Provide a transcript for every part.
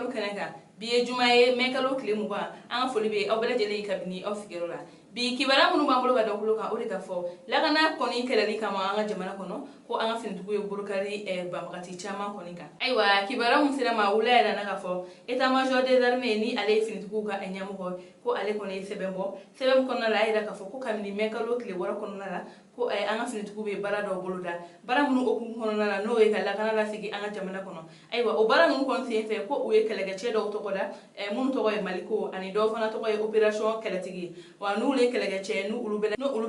baro kɛnɛ kan bi ye juma ye mɛkalo tile 20 an ka foli be aw bɛɛ lajɛlen kabini aw sigiyɔrɔ la bi kibara minnu b'an bolo ka da kulo kan o de ka fɔ lakana kɔni kɛlɛli kama an ka jamana kɔnɔ ko an ka finitigiw ye bolokari banbagati caman kɔni kan ayiwa kibara mun sera ma wula yɛrɛ na ka fɔ état major des armées ni ale ye finitigiw ka ɲɛmɔgɔ ko ale kɔni ye sɛbɛn bɔ sɛbɛn kɔnɔna la a yira ka fɔ ko kabini mɛkalo tile 6 kɔnɔna la ko an ka finitigiw be baara dɔw boloda baara minnu okumu kɔnɔna la n'o ye ka lakana lasigi an ka jamana kɔnɔ ayiwa o baara ninnu kɔni sen fɛ ko u ye kɛlɛkɛcɛ dɔw tɔgɔ da minnu tɔgɔ ye Maliko ani dɔw fana tɔgɔ ye opération kɛlɛtigi wa n'olu ye kɛlɛkɛcɛ n'olu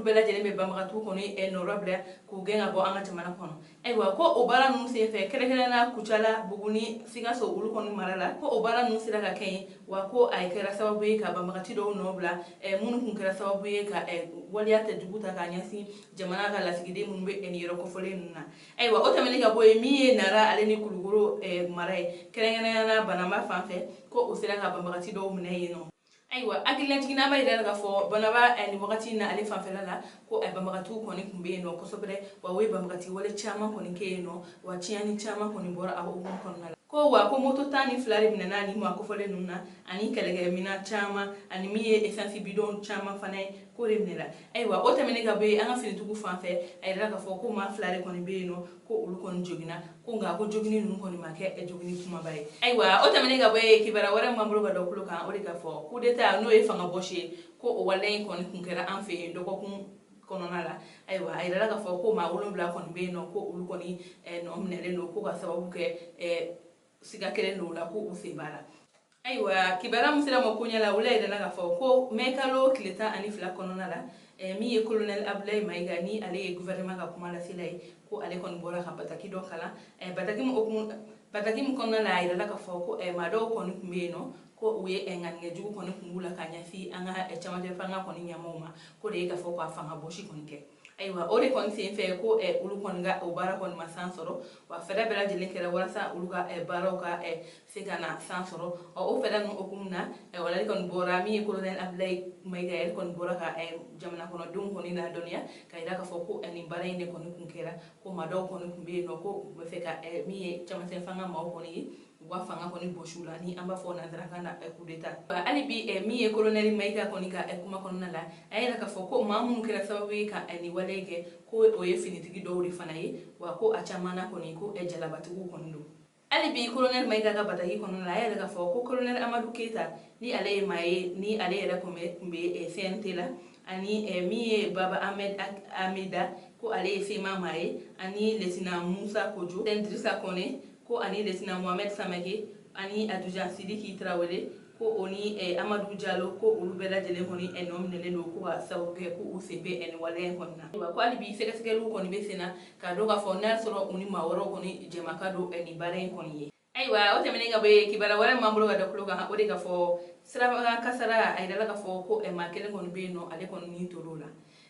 bɛɛ lajɛlen bɛ banbagatu kɔni nɔrɔ bila k'u gɛn ka bɔ an ka jamana kɔnɔ ayiwa ko o baara ninnu sen fɛ kɛrɛnkɛrɛnnenya Kucala Buguni Sikaso olu kɔni mara la ko o baara ninnu sera ka kɛ ye wa ko a kɛra sababu ye ka banbagati dɔw nɔ bila minnu kun kɛra sababu ye ka waliya jugu ta k'a ɲɛsin jamana ka lasigiden minnu bɛ nin yɔrɔ kɔfɔlen ninnu na ayiwa o tɛmɛnen ka bɔ ye min ye Nara ale ni Kulukoro mara ye kɛrɛnkɛrɛnnenya Banamba fan fɛ ko o sera ka banbagati dɔw minɛ yen nɔ ayiwa hakililajiginna b'a yira ka fɔ Banamba ni wagati na ale fanfɛla la ko banbagatiw kɔni kun bɛ yen nɔ kosɛbɛ wa o ye banbagati wale caman kɔni kɛ yen nɔ wa tiɲɛni caman kɔni bɔra a hukumu kɔnɔna la ko wa ko moto 12 de minɛna ni ma kofɔlen ninnu na ani kɛlɛkɛminɛn caman ani min ye essence bidon caman fana ye ko de minɛla ayiwa o tɛmɛnen ka bɔ yen an ka finitigiw fan fɛ a yira ka fɔ ko maa 2 de kɔni bɛ yen nɔ ko olu kɔni joginna ko nka ko jogini ninnu kɔni ma kɛ jogini kumaba ye ayiwa o tɛmɛnen ka bɔ yen kibara wɛrɛ m'an bolo ka da kulo kan o de ka fɔ coup d'état n'o ye fanga bɔsi ye ko o waleya in kɔni kun kɛra an fɛ yen dɔgɔkun kɔnɔna la ayiwa a yira ka fɔ ko maa 7 kɔni bɛ yen nɔ ko olu kɔni nɔ minɛlen don ko ka sababu kɛ siga kelen dɔw la ko u sen b'a la ayiwa kibara mun sera ma ko ɲɛ la wula yɛrɛ ka fɔ ko mɛkalo tile 12 kɔnɔna la min ye colonel Abdulaye Mayiga ni ale ye gouvernement ka kuma lasela ye ko ale kɔni bɔra ka bataki dɔ kalan bataki min kɔnɔna la a yira ka fɔ ko maa dɔw kɔni kun bɛ yen nɔ ko u ye ŋaniyɛ jugu kɔni kun b'u la ka ɲɛsin an ka camancɛ fanga kɔni ɲɛmɔgɔw ma ko de ye ka fɔ k'a fanga bɔsi kɔni kɛ ayiwa o de kɔni sen fɛ ko olu kɔni ka o baara kɔni ma san sɔrɔ wa fɛɛrɛ bɛɛ lajɛlen kɛra walasa olu ka baaraw ka se ka na san sɔrɔ o fɛɛrɛ ninnu hukumu na wala kɔni bɔra min ye colonel Abdulaye Mayiga yɛrɛ kɔni bɔra ka jamana kɔnɔdenw kɔni ladɔnniya ka yira ka fɔ ko nin baara in de kɔni kun kɛra ko maa dɔw kɔni kun bɛ yen nɔ ko u bɛ fɛ ka min ye camancɛ fanga maaw kɔni ye u ka fanga kɔni bɔsiw la ni an b'a fɔ nanzarakan na coup d'état hali bi min ye colonel Mayiga kɔni ka kuma kɔnɔna la a yira ka fɔ ko maa minnu kɛra sababu ye ka nin wale kɛ ko o ye finitigi dɔw de fana ye wa ko a caman na kɔni ko jalabatigiw kɔni don hali bi colonel Mayiga ka bataki kɔnɔna la a yira ka fɔ ko colonel Amadou Keita ni ale ye maa ye ni ale yɛrɛ kun bɛ CNT la ani min ye Baba Amida ko ale ye sema maa ye ani Lesina Musa Kojo Idrissa Kone ko ani Lesina Mohamed Samake ani Adujan Sidiki Traoré ko o ni Amadou Diallo ko olu bɛɛ lajɛlen kɔni nɔ minɛlen don ko ka sababu kɛ ko u sen bɛ nin waleya in kɔni na ayiwa ko hali bi sɛgɛsɛgɛliw kɔni bɛ sen na ka dɔn k'a fɔ n'a sɔrɔ u ni maa wɛrɛw kɔni jɛma ka don nin baara in kɔni ye ayiwa o tɛmɛnen ka bɔ yen kibara wɛrɛ m'an bolo ka da kulo kan o de ka fɔ sirabakan kasara a yirala ka fɔ ko maa kelen kɔni bɛ yen nɔ ale kɔni ni tor'o la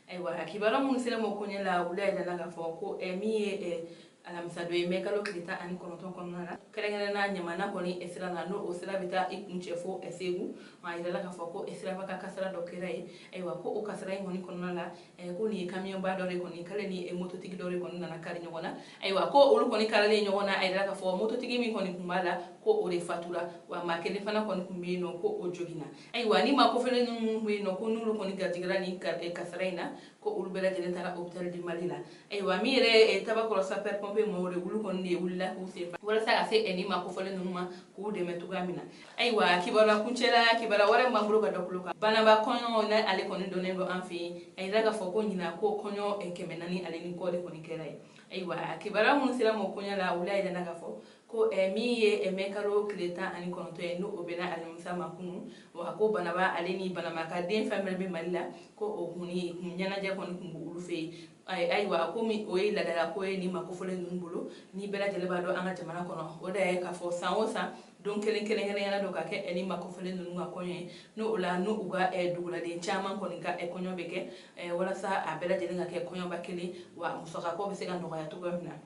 ayiwa kibara minnu sera ma ko ɲɛ la olu yirala ka fɔ ko min ye alamisa dɔ ye mɛkalo tile 19 kɔnɔna la kɛrɛnkɛrɛnnenya Ɲamana kɔni sira la n'o sira bɛ taa i kuncɛ fo Segu a yirala ka fɔ ko sirabakan kasara dɔ kɛra ye ayiwa ko o kasara in kɔni kɔnɔna la ko nin ye kamiyɔnba dɔ de kɔni k'ale ni mototigi dɔ de kɔni nana kari ɲɔgɔn na ayiwa ko olu kɔni karilen ɲɔgɔn na a yirala ka fɔ mototigi min kɔni kun b'a la ko o de fatura wa maa kelen fana kɔni kun bɛ yen nɔ ko o joginna ayiwa ni maa kofɔlen ninnu bɛ yen nɔ ko n'olu kɔni garijɛgɛra ni kasara in na ko olu bɛɛ lajɛlen taara hôpital du Mali la ayiwa min yɛrɛ Tabakɔrɔ sapeur pompier mɔgɔw de olu kɔni de wulila k'u senfa walasa ka se nin maa kofɔlen ninnu ma k'u dɛmɛ cogoya min na ayiwa kibaruya kuncɛla kibara wɛrɛ m'an bolo ka da kulo kan Banamba kɔɲɔ n'ale kɔni donnen don an fɛ yen a yira ka fɔ ko ɲina ko kɔɲɔ 400 ale ni kɔ de kɔni kɛra ye ayiwa kibaruya minnu sera ma o kɔɲɔ la olu yirala ka fɔ ko min ye mɛkalo tile 19 ye n'o bɛnna alamisa ma kunu wa ko Banamba ale ni Banamba ka den fɛn bɛɛ bɛ Mali la ko o kun ɲɛnajɛ kɔni kun b'olu fɛ yen ayiwa komi o ye ladala ko ye ni maa kofɔlen ninnu bolo ni bɛɛ lajɛlen b'a dɔn an ka jamana kɔnɔ o de ye ka fɔ san o san don kelen-kelen don ka kɛ ni maa kofɔlen ninnu ka kɔɲɔ ye n'o la n'u ka duguladen caman kɔni ka kɔɲɔ bɛ kɛ walasa a bɛɛ lajɛlen ka kɛ kɔɲɔba kelen wa musakako bɛ se ka nɔgɔya cogoya min na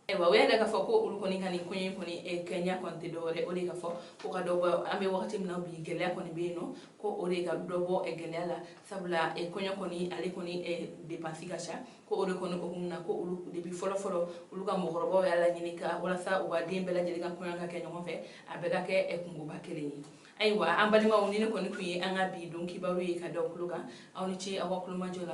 Ewa we da ka fo ko ulu koni kani kunyi koni Kenya konti dore ori ka fo ko ka dobo ambe wakati mna bi gele koni bino ko ori ka dobo gele la sabula kunyo koni ale koni depensi gasha ko ori koni ko na ko ulu de bi folo ulu ka mogorobo yala nyinika wala sa uba dembe la jeli ka kunyo ka Kenya mo fe abega ke kungu bakele ni aywa ambali ma unine koni kuyi anga bi don kibaru yi ka do kuluka awni ci awa kuluma jola